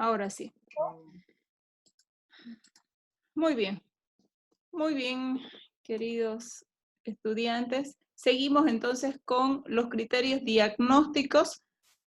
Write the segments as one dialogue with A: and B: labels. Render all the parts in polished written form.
A: Ahora sí. Muy bien. Muy bien, queridos estudiantes. Seguimos entonces con los criterios diagnósticos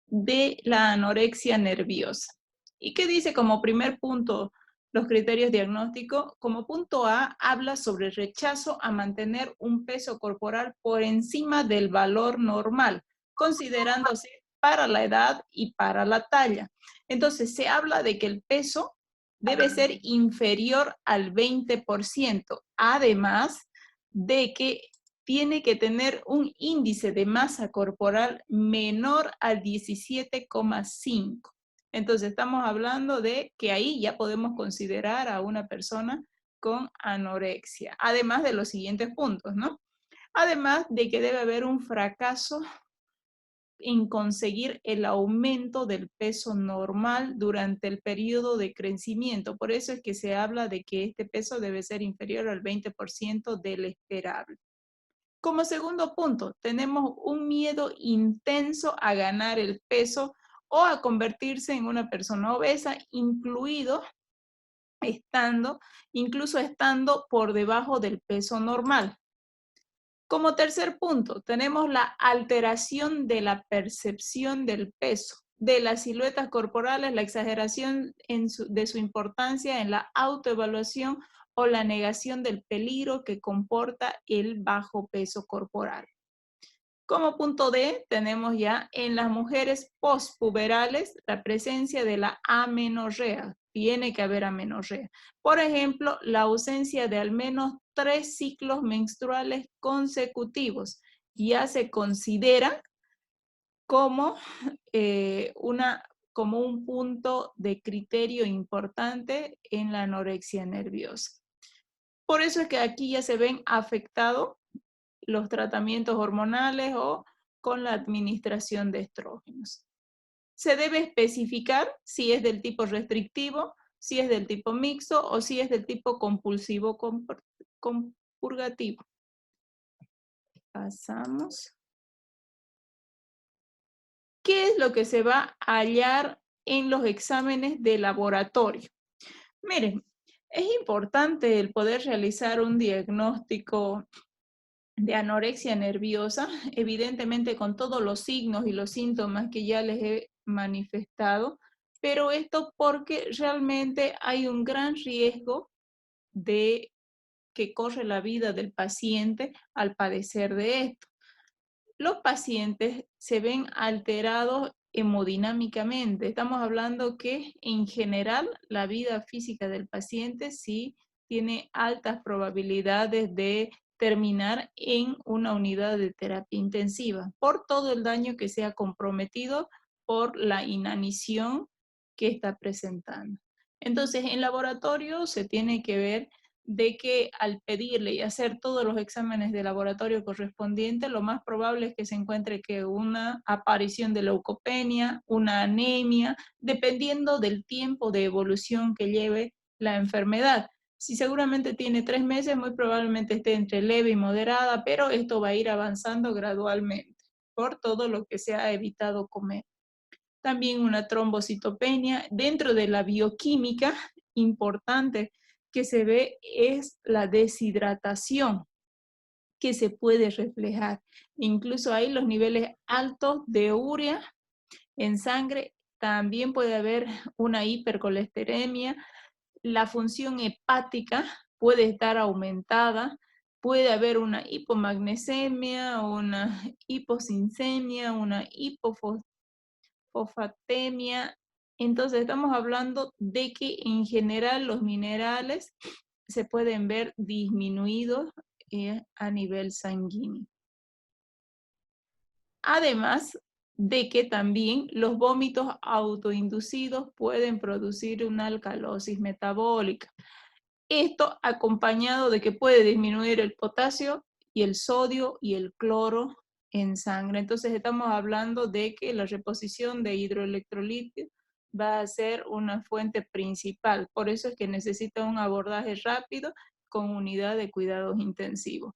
A: de la anorexia nerviosa. ¿Y qué dice como primer punto los criterios diagnósticos? Como punto A, habla sobre el rechazo a mantener un peso corporal por encima del valor normal, considerándose para la edad y para la talla. Entonces, se habla de que el peso debe ser inferior al 20%, además de que tiene que tener un índice de masa corporal menor al 17,5. Entonces estamos hablando de que ahí ya podemos considerar a una persona con anorexia, además de los siguientes puntos, ¿no? Además de que debe haber un fracaso en conseguir el aumento del peso normal durante el periodo de crecimiento. Por eso es que se habla de que este peso debe ser inferior al 20% del esperable. Como segundo punto, tenemos un miedo intenso a ganar el peso o a convertirse en una persona obesa, incluso estando por debajo del peso normal. Como tercer punto, tenemos la alteración de la percepción del peso, de las siluetas corporales, la exageración de su importancia en la autoevaluación o la negación del peligro que comporta el bajo peso corporal. Como punto D, tenemos ya en las mujeres postpuberales la presencia de la amenorrea. Tiene que haber amenorrea. Por ejemplo, la ausencia de al menos 3 ciclos menstruales consecutivos ya se considera como, como un punto de criterio importante en la anorexia nerviosa. Por eso es que aquí ya se ven afectados los tratamientos hormonales o con la administración de estrógenos. Se debe especificar si es del tipo restrictivo, si es del tipo mixto o si es del tipo compulsivo compurgativo. Pasamos. ¿Qué es lo que se va a hallar en los exámenes de laboratorio? Miren, es importante el poder realizar un diagnóstico de anorexia nerviosa, evidentemente con todos los signos y los síntomas que ya les he manifestado, pero esto porque realmente hay un gran riesgo de que corre la vida del paciente al padecer de esto. Los pacientes se ven alterados hemodinámicamente. Estamos hablando que en general la vida física del paciente sí tiene altas probabilidades de terminar en una unidad de terapia intensiva por todo el daño que se ha comprometido por la inanición que está presentando. Entonces, en laboratorio se tiene que ver de que al pedirle y hacer todos los exámenes de laboratorio correspondientes, lo más probable es que se encuentre que una aparición de leucopenia, una anemia, dependiendo del tiempo de evolución que lleve la enfermedad. Si seguramente tiene 3 meses, muy probablemente esté entre leve y moderada, pero esto va a ir avanzando gradualmente por todo lo que se ha evitado comer. También una trombocitopenia. Dentro de la bioquímica importante que se ve es la deshidratación que se puede reflejar. Incluso hay los niveles altos de urea en sangre. También puede haber una hipercolesteremia. La función hepática puede estar aumentada. Puede haber una hipomagnesemia, una hipocinsemia, una fosfatemia. Entonces estamos hablando de que en general los minerales se pueden ver disminuidos a nivel sanguíneo. Además de que también los vómitos autoinducidos pueden producir una alcalosis metabólica. Esto acompañado de que puede disminuir el potasio y el sodio y el cloro en sangre. Entonces estamos hablando de que la reposición de hidroelectrolitos va a ser una fuente principal. Por eso es que necesita un abordaje rápido con unidad de cuidados intensivos.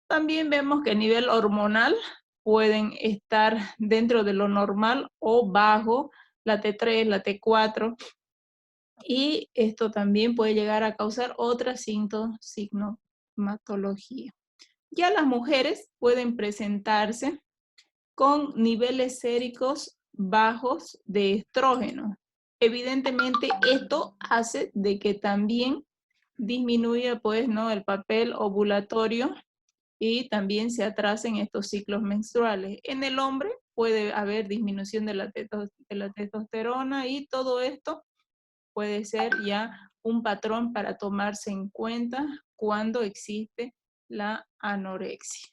A: También vemos que a nivel hormonal pueden estar dentro de lo normal o bajo la T3, la T4, y esto también puede llegar a causar otra sintomatología. Ya las mujeres pueden presentarse con niveles séricos bajos de estrógeno. Evidentemente, esto hace de que también disminuya, pues, ¿no?, el papel ovulatorio y también se atrasen estos ciclos menstruales. En el hombre puede haber disminución de la testosterona y todo esto puede ser ya un patrón para tomarse en cuenta cuando existe la anorexia.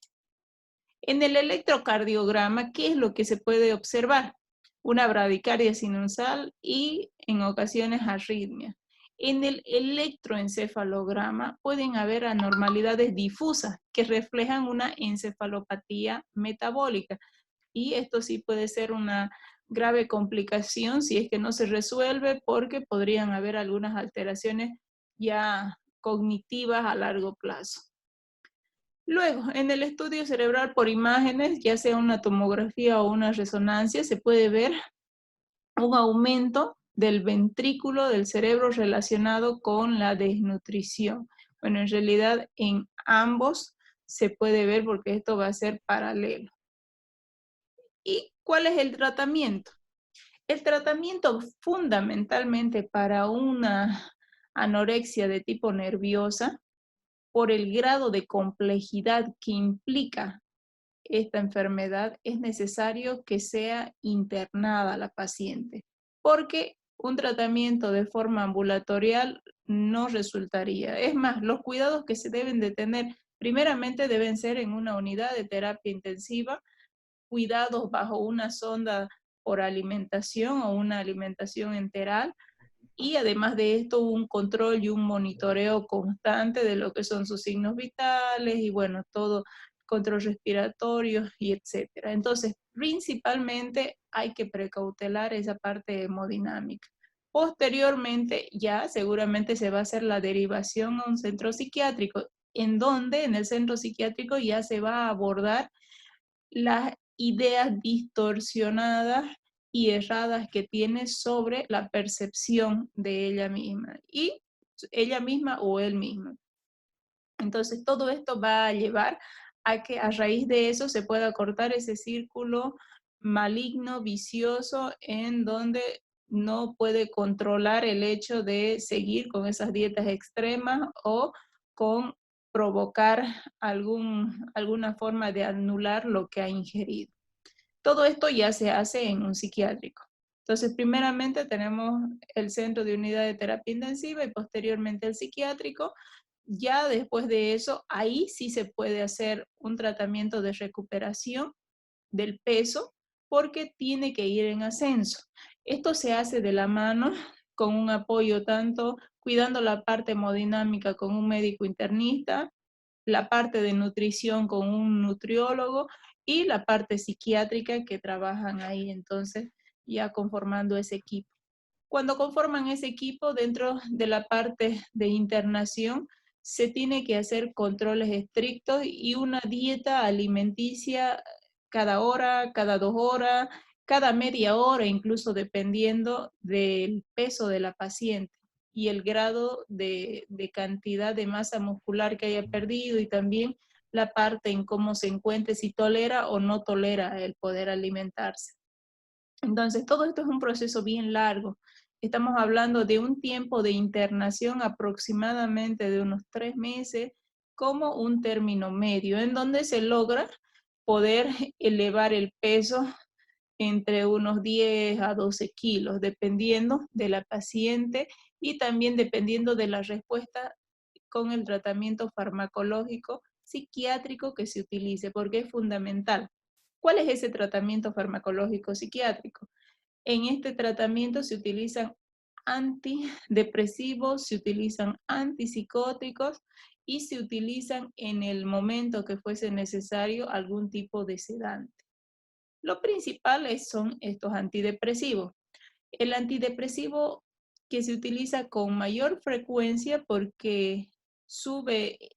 A: En el electrocardiograma, ¿qué es lo que se puede observar? Una bradicardia sinusal y en ocasiones arritmia. En el electroencefalograma pueden haber anormalidades difusas que reflejan una encefalopatía metabólica y esto sí puede ser una grave complicación si es que no se resuelve porque podrían haber algunas alteraciones ya cognitivas a largo plazo. Luego, en el estudio cerebral por imágenes, ya sea una tomografía o una resonancia, se puede ver un aumento del ventrículo del cerebro relacionado con la desnutrición. Bueno, en realidad en ambos se puede ver porque esto va a ser paralelo. ¿Y cuál es el tratamiento? El tratamiento fundamentalmente para una anorexia de tipo nerviosa, por el grado de complejidad que implica esta enfermedad, es necesario que sea internada la paciente, porque un tratamiento de forma ambulatorial no resultaría. Es más, los cuidados que se deben de tener, primeramente deben ser en una unidad de terapia intensiva, cuidados bajo una sonda por alimentación o una alimentación enteral, y además de esto un control y un monitoreo constante de lo que son sus signos vitales y bueno, todo control respiratorio y etcétera. Entonces, principalmente hay que precautelar esa parte hemodinámica. Posteriormente, ya seguramente se va a hacer la derivación a un centro psiquiátrico, en donde en el centro psiquiátrico ya se va a abordar las ideas distorsionadas y erradas que tiene sobre la percepción de ella misma o él mismo. Entonces, todo esto va a llevar a que a raíz de eso se pueda cortar ese círculo maligno, vicioso, en donde no puede controlar el hecho de seguir con esas dietas extremas o con provocar alguna forma de anular lo que ha ingerido. Todo esto ya se hace en un psiquiátrico. Entonces, primeramente tenemos el centro de unidad de terapia intensiva y posteriormente el psiquiátrico. Ya después de eso, ahí sí se puede hacer un tratamiento de recuperación del peso porque tiene que ir en ascenso. Esto se hace de la mano con un apoyo tanto cuidando la parte hemodinámica con un médico internista, la parte de nutrición con un nutriólogo y la parte psiquiátrica que trabajan ahí, entonces ya conformando ese equipo. Cuando conforman ese equipo, dentro de la parte de internación, se tiene que hacer controles estrictos y una dieta alimenticia cada hora, cada 2 horas, cada media hora, incluso dependiendo del peso de la paciente y el grado de cantidad de masa muscular que haya perdido y también la parte en cómo se encuentre, si tolera o no tolera el poder alimentarse. Entonces, todo esto es un proceso bien largo. Estamos hablando de un tiempo de internación aproximadamente de unos 3 meses como un término medio, en donde se logra poder elevar el peso entre unos 10 a 12 kilos, dependiendo de la paciente y también dependiendo de la respuesta con el tratamiento farmacológico psiquiátrico que se utilice, porque es fundamental. ¿Cuál es ese tratamiento farmacológico psiquiátrico? En este tratamiento se utilizan antidepresivos, se utilizan antipsicóticos y se utilizan en el momento que fuese necesario algún tipo de sedante. Lo principal son estos antidepresivos. El antidepresivo que se utiliza con mayor frecuencia porque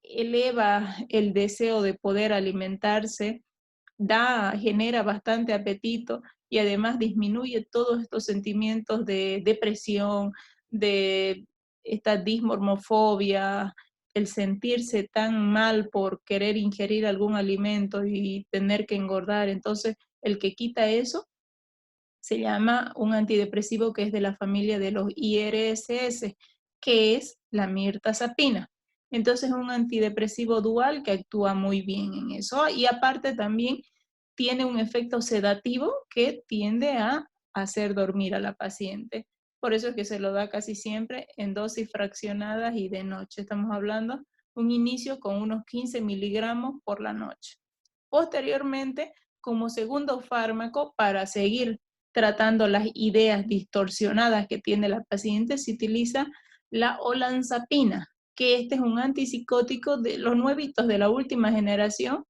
A: eleva el deseo de poder alimentarse, genera bastante apetito, y además disminuye todos estos sentimientos de depresión, de esta dismormofobia, el sentirse tan mal por querer ingerir algún alimento y tener que engordar. Entonces, el que quita eso se llama un antidepresivo que es de la familia de los IRSS, que es la mirtazapina. Entonces, es un antidepresivo dual que actúa muy bien en eso. Y aparte también tiene un efecto sedativo que tiende a hacer dormir a la paciente. Por eso es que se lo da casi siempre en dosis fraccionadas y de noche. Estamos hablando un inicio con unos 15 miligramos por la noche. Posteriormente, como segundo fármaco, para seguir tratando las ideas distorsionadas que tiene la paciente, se utiliza la olanzapina, que este es un antipsicótico de los nuevitos de la última generación,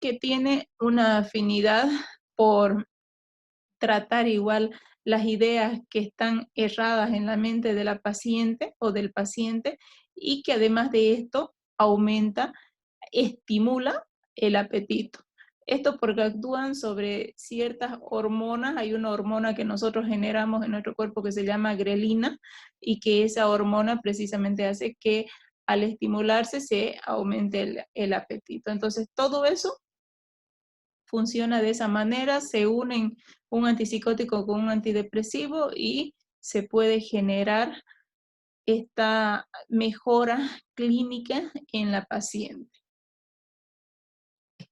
A: que tiene una afinidad por tratar igual las ideas que están erradas en la mente de la paciente o del paciente, y que además de esto aumenta, estimula el apetito. Esto porque actúan sobre ciertas hormonas. Hay una hormona que nosotros generamos en nuestro cuerpo que se llama grelina, y que esa hormona precisamente hace que al estimularse se aumente el apetito. Entonces, todo eso funciona de esa manera, se unen un antipsicótico con un antidepresivo y se puede generar esta mejora clínica en la paciente.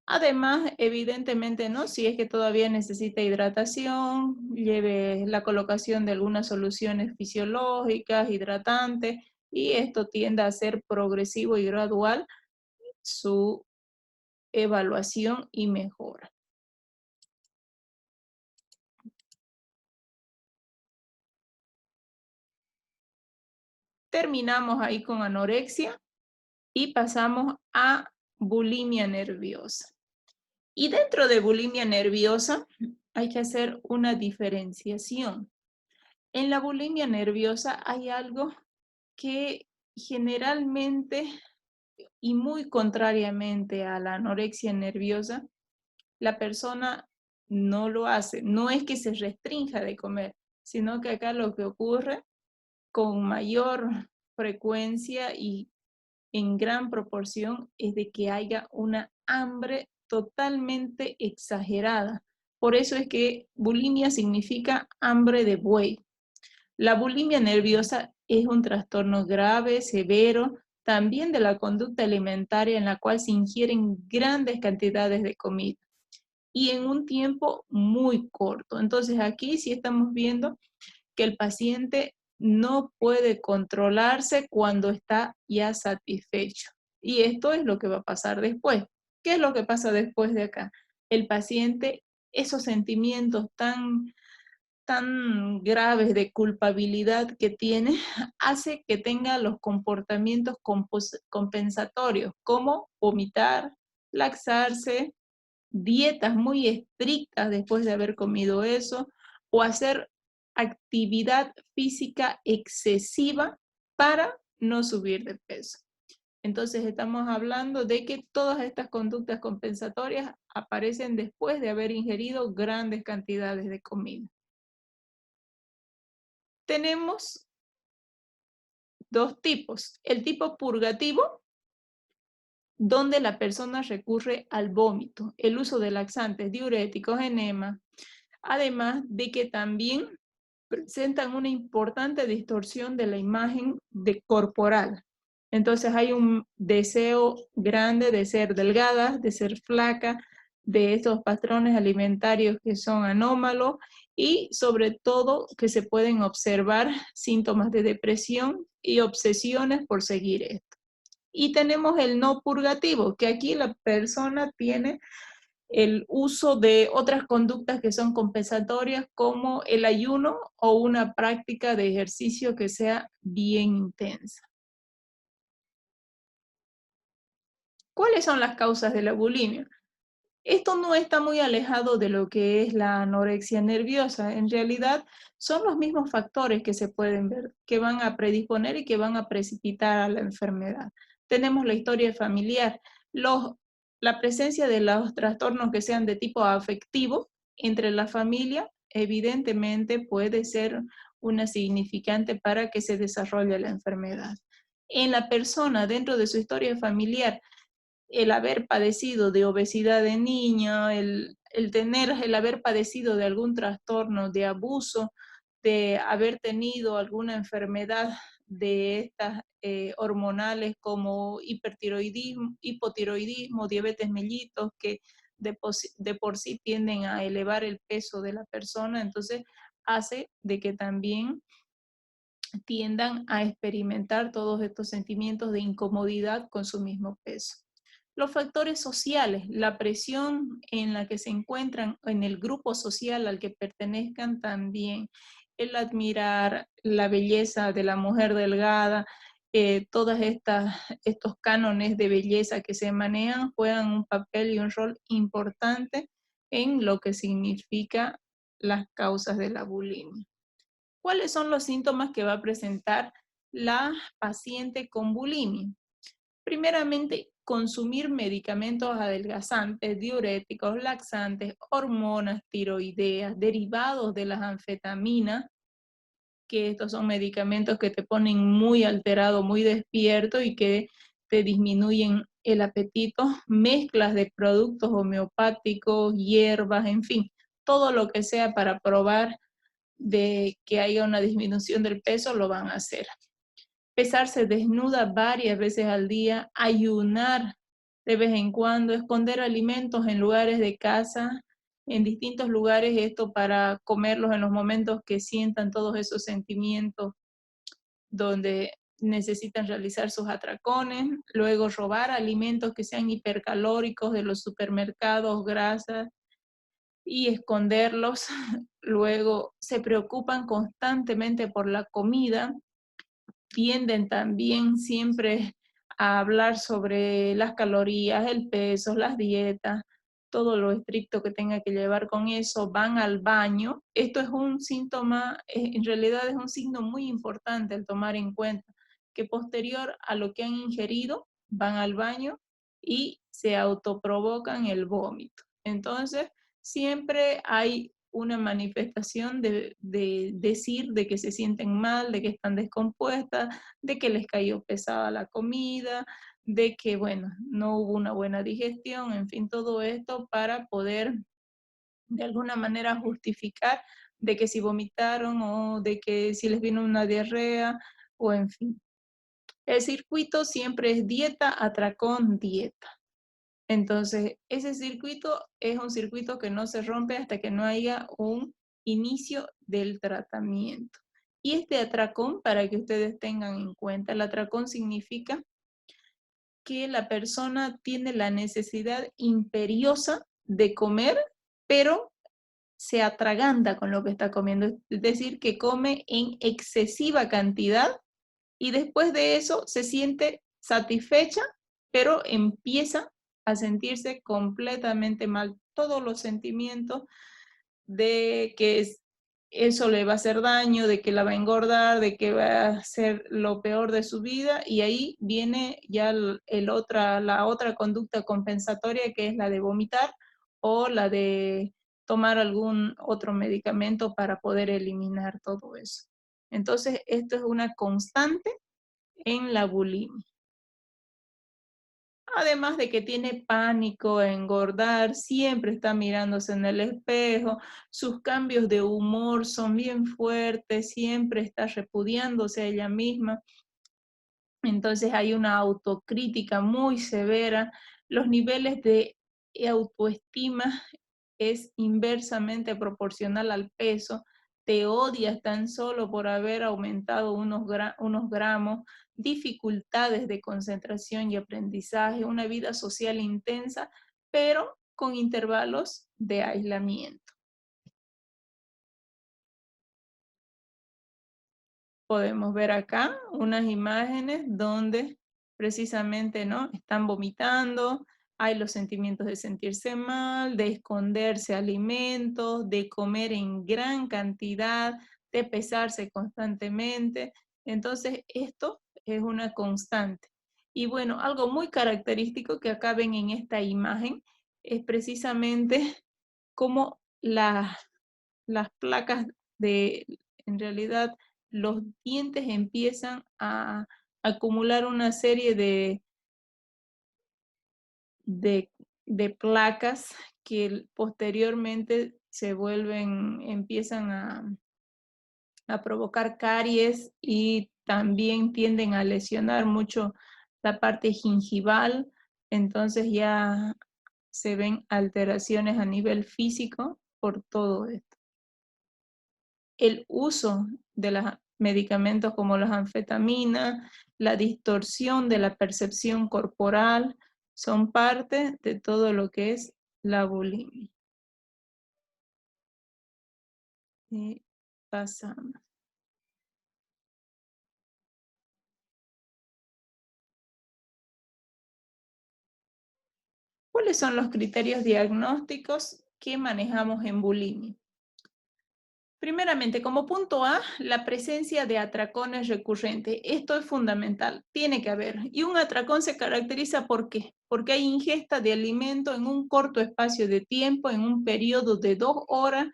A: Además, evidentemente, ¿no? Si es que todavía necesita hidratación, lleve la colocación de algunas soluciones fisiológicas, hidratantes, y esto tiende a ser progresivo y gradual su evaluación y mejora. Terminamos ahí con anorexia y pasamos a bulimia nerviosa. Y dentro de bulimia nerviosa hay que hacer una diferenciación. En la bulimia nerviosa hay algo que generalmente y muy contrariamente a la anorexia nerviosa, la persona no lo hace. No es que se restrinja de comer, sino que acá lo que ocurre con mayor frecuencia y en gran proporción es de que haya una hambre totalmente exagerada. Por eso es que bulimia significa hambre de buey. La bulimia nerviosa es un trastorno grave, severo, también de la conducta alimentaria, en la cual se ingieren grandes cantidades de comida y en un tiempo muy corto. Entonces aquí sí estamos viendo que el paciente no puede controlarse cuando está ya satisfecho. Y esto es lo que va a pasar después. ¿Qué es lo que pasa después de acá? El paciente, esos sentimientos tan graves de culpabilidad que tiene, hace que tenga los comportamientos compensatorios, como vomitar, laxarse, dietas muy estrictas después de haber comido eso, o hacer actividad física excesiva para no subir de peso. Entonces estamos hablando de que todas estas conductas compensatorias aparecen después de haber ingerido grandes cantidades de comida. Tenemos dos tipos. El tipo purgativo, donde la persona recurre al vómito, el uso de laxantes, diuréticos, enema, además de que también presentan una importante distorsión de la imagen corporal. Entonces hay un deseo grande de ser delgada, de ser flaca, de estos patrones alimentarios que son anómalos, y sobre todo que se pueden observar síntomas de depresión y obsesiones por seguir esto. Y tenemos el no purgativo, que aquí la persona tiene el uso de otras conductas que son compensatorias, como el ayuno o una práctica de ejercicio que sea bien intensa. ¿Cuáles son las causas de la bulimia? Esto no está muy alejado de lo que es la anorexia nerviosa. En realidad, son los mismos factores que se pueden ver, que van a predisponer y que van a precipitar a la enfermedad. Tenemos la historia familiar, la presencia de los trastornos que sean de tipo afectivo entre la familia evidentemente puede ser una significante para que se desarrolle la enfermedad. En la persona, dentro de su historia familiar, el haber padecido de obesidad de niño, el haber padecido de algún trastorno de abuso, de haber tenido alguna enfermedad de estas hormonales como hipertiroidismo, hipotiroidismo, diabetes mellitus, que de por sí tienden a elevar el peso de la persona, entonces hace de que también tiendan a experimentar todos estos sentimientos de incomodidad con su mismo peso. Los factores sociales, la presión en la que se encuentran en el grupo social al que pertenezcan también, el admirar la belleza de la mujer delgada, todos estos cánones de belleza que se manejan juegan un papel y un rol importante en lo que significa las causas de la bulimia. ¿Cuáles son los síntomas que va a presentar la paciente con bulimia? Primeramente, consumir medicamentos adelgazantes, diuréticos, laxantes, hormonas tiroideas, derivados de las anfetaminas, que estos son medicamentos que te ponen muy alterado, muy despierto y que te disminuyen el apetito, mezclas de productos homeopáticos, hierbas, en fin, todo lo que sea para probar de que haya una disminución del peso, lo van a hacer. Pesarse desnuda varias veces al día, ayunar de vez en cuando, esconder alimentos en lugares de casa, en distintos lugares, esto para comerlos en los momentos que sientan todos esos sentimientos donde necesitan realizar sus atracones, luego robar alimentos que sean hipercalóricos de los supermercados, grasas, y esconderlos. Luego se preocupan constantemente por la comida, tienden también siempre a hablar sobre las calorías, el peso, las dietas, todo lo estricto que tenga que llevar con eso, van al baño. Esto es un síntoma, en realidad es un signo muy importante el tomar en cuenta, que posterior a lo que han ingerido, van al baño y se autoprovocan el vómito. Entonces, siempre hay una manifestación de decir de que se sienten mal, de que están descompuestas, de que les cayó pesada la comida, de que, bueno, no hubo una buena digestión, en fin, todo esto para poder de alguna manera justificar de que si vomitaron o de que si les vino una diarrea o en fin. El circuito siempre es dieta, atracón, dieta. Entonces, ese circuito es un circuito que no se rompe hasta que no haya un inicio del tratamiento. Y este atracón, para que ustedes tengan en cuenta, el atracón significa que la persona tiene la necesidad imperiosa de comer, pero se atraganta con lo que está comiendo, es decir, que come en excesiva cantidad y después de eso se siente satisfecha, pero empieza a sentirse completamente mal. Todos los sentimientos de que eso le va a hacer daño, de que la va a engordar, de que va a ser lo peor de su vida, y ahí viene ya la otra conducta compensatoria, que es la de vomitar o la de tomar algún otro medicamento para poder eliminar todo eso. Entonces, esto es una constante en la bulimia. Además de que tiene pánico a engordar, siempre está mirándose en el espejo, sus cambios de humor son bien fuertes, siempre está repudiándose a ella misma. Entonces hay una autocrítica muy severa. Los niveles de autoestima es inversamente proporcional al peso. Te odias tan solo por haber aumentado unos gramos, dificultades de concentración y aprendizaje, una vida social intensa, pero con intervalos de aislamiento. Podemos ver acá unas imágenes donde precisamente, ¿no?, están vomitando, hay los sentimientos de sentirse mal, de esconderse alimentos, de comer en gran cantidad, de pesarse constantemente. Entonces, esto es una constante. Y bueno, algo muy característico que acá ven en esta imagen es precisamente cómo las placas en realidad, los dientes empiezan a acumular una serie de, de placas que posteriormente empiezan a provocar caries y también tienden a lesionar mucho la parte gingival, entonces ya se ven alteraciones a nivel físico por todo esto. El uso de los medicamentos como las anfetaminas, la distorsión de la percepción corporal, son parte de todo lo que es la bulimia. Pasamos. ¿Cuáles son los criterios diagnósticos que manejamos en bulimia? Primeramente, como punto A, la presencia de atracones recurrentes. Esto es fundamental, tiene que haber. Y un atracón se caracteriza ¿por qué? Porque hay ingesta de alimento en un corto espacio de tiempo, en un periodo de 2 horas,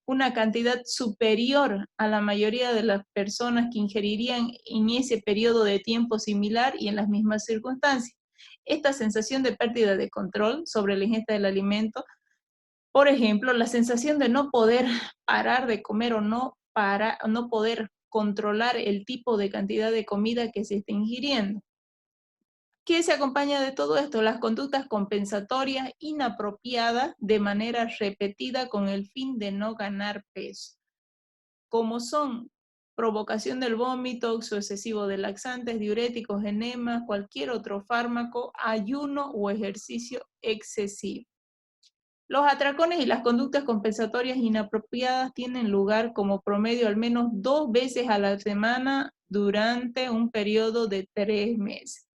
A: una cantidad superior a la mayoría de las personas que ingerirían en ese periodo de tiempo similar y en las mismas circunstancias. Esta sensación de pérdida de control sobre la ingesta del alimento, por ejemplo, la sensación de no poder parar de comer o no poder controlar el tipo de cantidad de comida que se está ingiriendo. ¿Qué se acompaña de todo esto? Las conductas compensatorias inapropiadas de manera repetida con el fin de no ganar peso, como son provocación del vómito, uso excesivo de laxantes, diuréticos, enemas, cualquier otro fármaco, ayuno o ejercicio excesivo. Los atracones y las conductas compensatorias inapropiadas tienen lugar como promedio al menos 2 veces a la semana durante un periodo de 3 meses.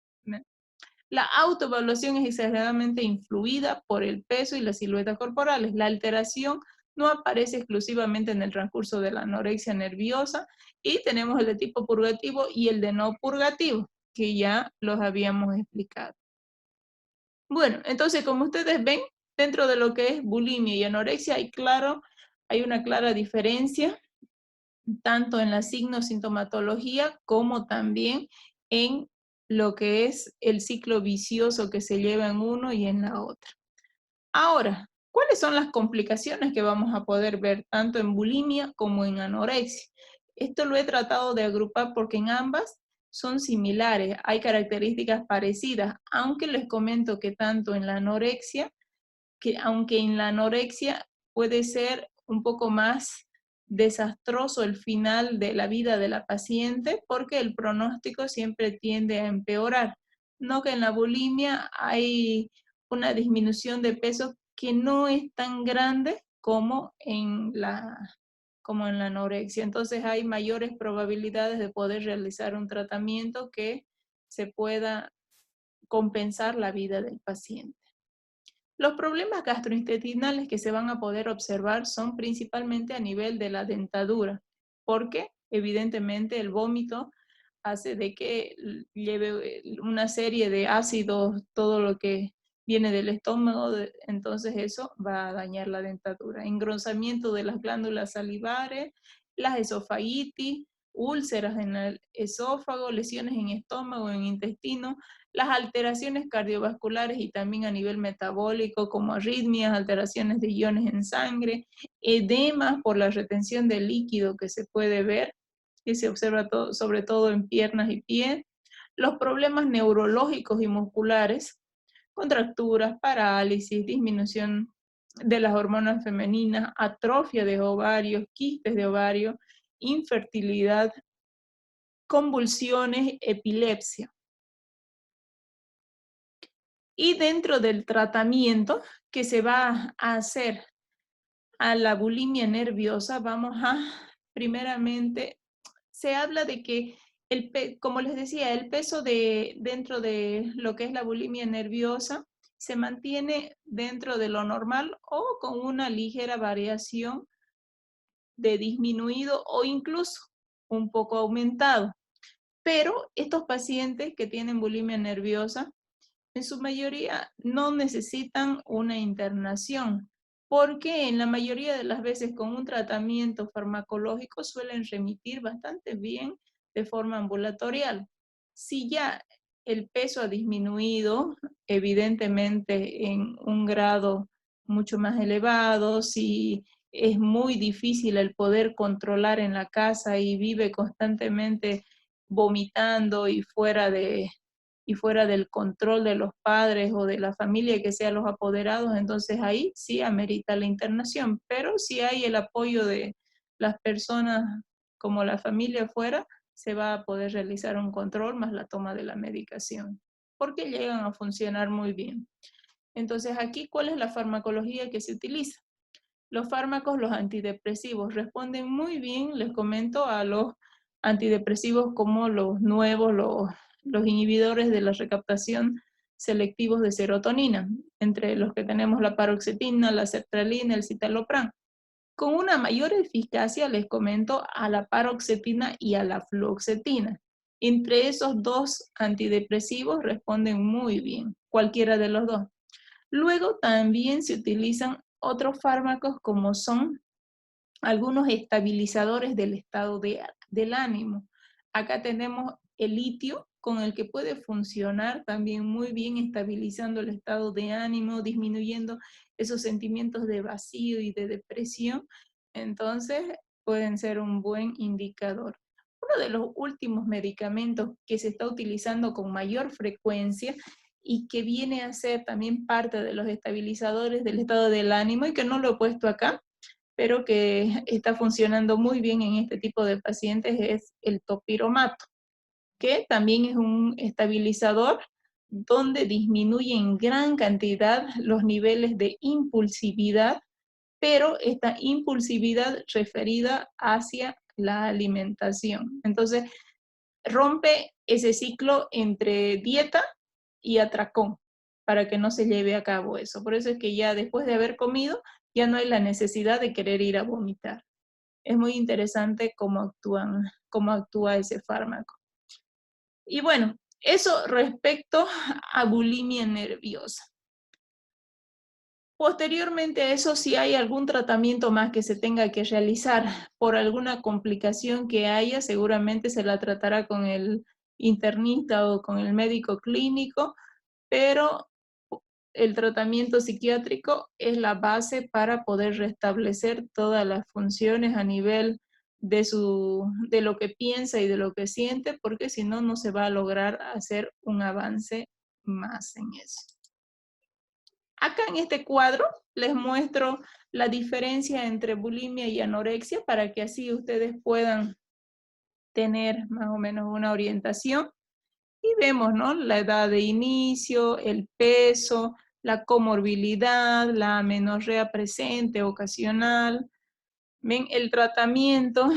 A: La autoevaluación es exageradamente influida por el peso y las siluetas corporales. La alteración no aparece exclusivamente en el transcurso de la anorexia nerviosa y tenemos el de tipo purgativo y el de no purgativo, que ya los habíamos explicado. Bueno, entonces como ustedes ven, dentro de lo que es bulimia y anorexia hay una clara diferencia, tanto en la sintomatología como también en lo que es el ciclo vicioso que se lleva en uno y en la otra. Ahora, ¿cuáles son las complicaciones que vamos a poder ver tanto en bulimia como en anorexia? Esto lo he tratado de agrupar porque en ambas son similares, hay características parecidas, aunque les comento que tanto en la anorexia, que aunque en la anorexia puede ser un poco más desastroso el final de la vida de la paciente porque el pronóstico siempre tiende a empeorar. No que en la bulimia hay una disminución de peso que no es tan grande como en la anorexia. Entonces hay mayores probabilidades de poder realizar un tratamiento que se pueda compensar la vida del paciente. Los problemas gastrointestinales que se van a poder observar son principalmente a nivel de la dentadura, porque evidentemente el vómito hace de que lleve una serie de ácidos, todo lo que viene del estómago, entonces eso va a dañar la dentadura. Engrosamiento de las glándulas salivares, las esofagitis, úlceras en el esófago, lesiones en estómago, en intestino, las alteraciones cardiovasculares y también a nivel metabólico, como arritmias, alteraciones de iones en sangre, edemas por la retención de líquido que se puede ver, que se observa sobre todo en piernas y pies, los problemas neurológicos y musculares, contracturas, parálisis, disminución de las hormonas femeninas, atrofia de ovarios, quistes de ovario, infertilidad, convulsiones, epilepsia. Y dentro del tratamiento que se va a hacer a la bulimia nerviosa, primeramente, se habla de que, como les decía, el peso dentro de lo que es la bulimia nerviosa se mantiene dentro de lo normal o con una ligera variación de disminuido o incluso un poco aumentado. Pero estos pacientes que tienen bulimia nerviosa en su mayoría no necesitan una internación, porque en la mayoría de las veces con un tratamiento farmacológico suelen remitir bastante bien de forma ambulatorial. Si ya el peso ha disminuido, evidentemente en un grado mucho más elevado, si es muy difícil el poder controlar en la casa y vive constantemente vomitando y fuera del control de los padres o de la familia que sean los apoderados, entonces ahí sí amerita la internación, pero si hay el apoyo de las personas como la familia fuera, se va a poder realizar un control más la toma de la medicación, porque llegan a funcionar muy bien. Entonces aquí, ¿cuál es la farmacología que se utiliza? Los fármacos, los antidepresivos, responden muy bien, les comento, a los antidepresivos como los nuevos, los inhibidores de la recaptación selectivos de serotonina, entre los que tenemos la paroxetina, la sertralina, el citalopram. Con una mayor eficacia, les comento, a la paroxetina y a la fluoxetina. Entre esos dos antidepresivos responden muy bien, cualquiera de los dos. Luego también se utilizan otros fármacos como son algunos estabilizadores del estado del ánimo. Acá tenemos el litio, con el que puede funcionar también muy bien estabilizando el estado de ánimo, disminuyendo esos sentimientos de vacío y de depresión. Entonces, pueden ser un buen indicador. Uno de los últimos medicamentos que se está utilizando con mayor frecuencia y que viene a ser también parte de los estabilizadores del estado del ánimo y que no lo he puesto acá, pero que está funcionando muy bien en este tipo de pacientes es el topiromato, que también es un estabilizador donde disminuye en gran cantidad los niveles de impulsividad, pero esta impulsividad referida hacia la alimentación. Entonces, rompe ese ciclo entre dieta y atracón para que no se lleve a cabo eso. Por eso es que ya después de haber comido, ya no hay la necesidad de querer ir a vomitar. Es muy interesante cómo actúa ese fármaco. Y bueno, eso respecto a bulimia nerviosa. Posteriormente a eso, si hay algún tratamiento más que se tenga que realizar por alguna complicación que haya, seguramente se la tratará con el internista o con el médico clínico, pero el tratamiento psiquiátrico es la base para poder restablecer todas las funciones a nivel de lo que piensa y de lo que siente, porque si no, no se va a lograr hacer un avance más en eso. Acá en este cuadro les muestro la diferencia entre bulimia y anorexia para que así ustedes puedan tener más o menos una orientación. Y vemos, ¿no? La edad de inicio, el peso, la comorbilidad, la amenorrea presente, ocasional. Ven, el tratamiento,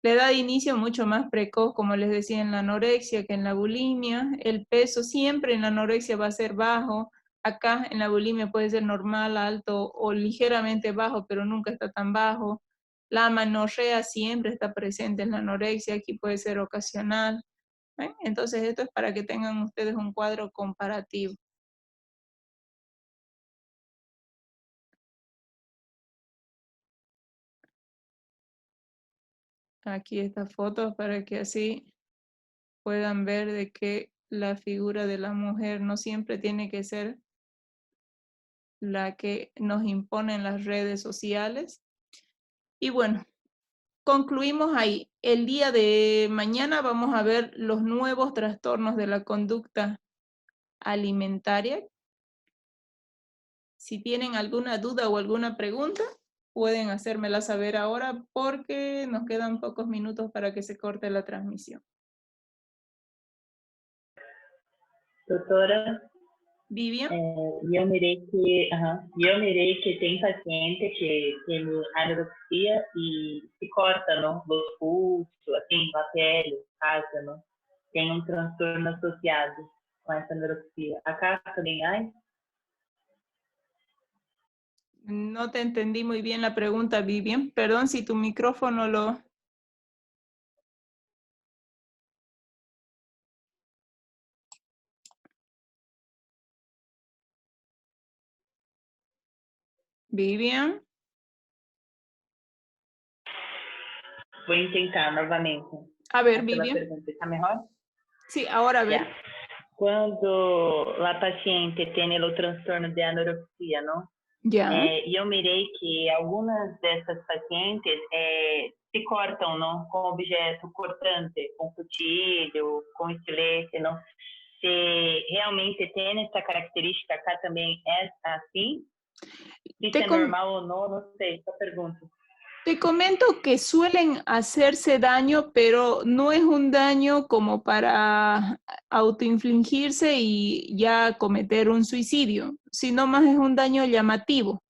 A: la edad de inicio mucho más precoz, como les decía, en la anorexia que en la bulimia. El peso siempre en la anorexia va a ser bajo. Acá en la bulimia puede ser normal, alto o ligeramente bajo, pero nunca está tan bajo. La amenorrea siempre está presente en la anorexia, aquí puede ser ocasional. Entonces esto es para que tengan ustedes un cuadro comparativo. Aquí esta foto para que así puedan ver de que la figura de la mujer no siempre tiene que ser la que nos imponen las redes sociales. Y bueno, concluimos ahí. El día de mañana vamos a ver los nuevos trastornos de la conducta alimentaria. Si tienen alguna duda o alguna pregunta, pueden hacérmela saber ahora porque nos quedan pocos minutos para que se corte la transmisión.
B: Doutora,
A: Vivian.
B: eu mirei que tem paciente que tem anorexia e se corta, não? Os pulsos, assim, a pele, casa, não? Tem um transtorno associado com essa anorexia. Acá também há?
A: No te entendí muy bien la pregunta, Vivian. Perdón si tu micrófono lo... Vivian.
B: Vou tentar novamente.
A: A ver,
B: Aquela
A: Vivian.
B: pergunta está mejor?
A: Sí, ahora a ver.
B: Ya. Quando a paciente tem o transtorno de anorexia, não?
A: Ya.
B: E eu mirei que algumas dessas pacientes se cortam, não? Com objeto cortante, com cuchillo, com estilete, não? Se realmente tem essa característica, acá também é assim? Se
A: Te
B: é
A: com-
B: normal ou não sei, só pergunto.
A: Te comento que suelen hacerse daño, pero no es un daño como para autoinfligirse y ya cometer un suicidio, sino más es un daño llamativo,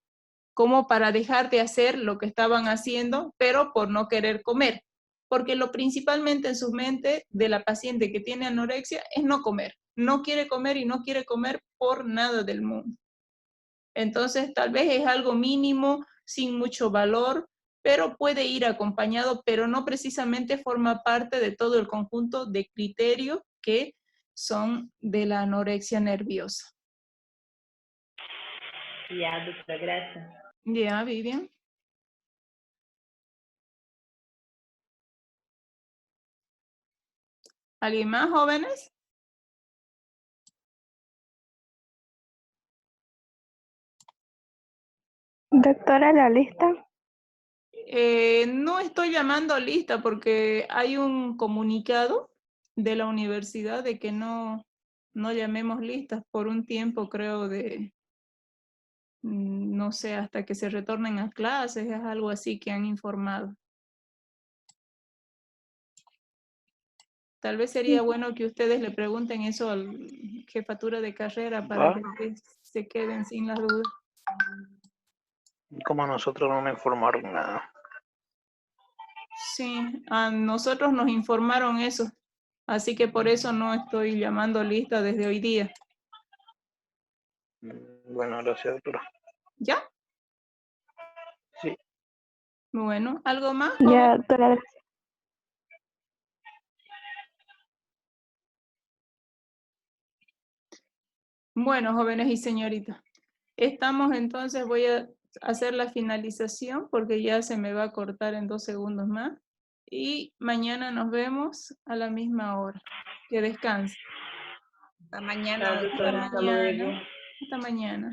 A: como para dejar de hacer lo que estaban haciendo, pero por no querer comer. Porque lo principalmente en su mente de la paciente que tiene anorexia es no comer. No quiere comer y no quiere comer por nada del mundo. Entonces, tal vez es algo mínimo, sin mucho valor, pero puede ir acompañado, pero no precisamente forma parte de todo el conjunto de criterios que son de la anorexia nerviosa.
B: Ya, doutora, gracias.
A: Ya, Vivian. ¿Alguien más, jóvenes?
C: Doctora, la lista.
A: No estoy llamando lista porque hay un comunicado de la universidad de que no llamemos listas por un tiempo, creo, no sé, hasta que se retornen a clases, es algo así que han informado. Tal vez sería bueno que ustedes le pregunten eso a la jefatura de carrera para que se queden sin las dudas.
D: Como a nosotros no nos informaron nada.
A: Sí, a nosotros nos informaron eso, así que por eso no estoy llamando lista desde hoy día.
D: Bueno, gracias, doctora.
A: ¿Ya?
D: Sí.
A: Bueno, ¿algo más?
C: Ya, doctora.
A: Bueno, jóvenes y señoritas, estamos entonces, voy a hacer la finalización porque ya se me va a cortar en 2 segundos más. Y mañana nos vemos a la misma hora. Que descanse.
E: Hasta mañana,
B: Tchau, doutora.
E: doctora.
B: Hasta luego.
A: Hasta mañana.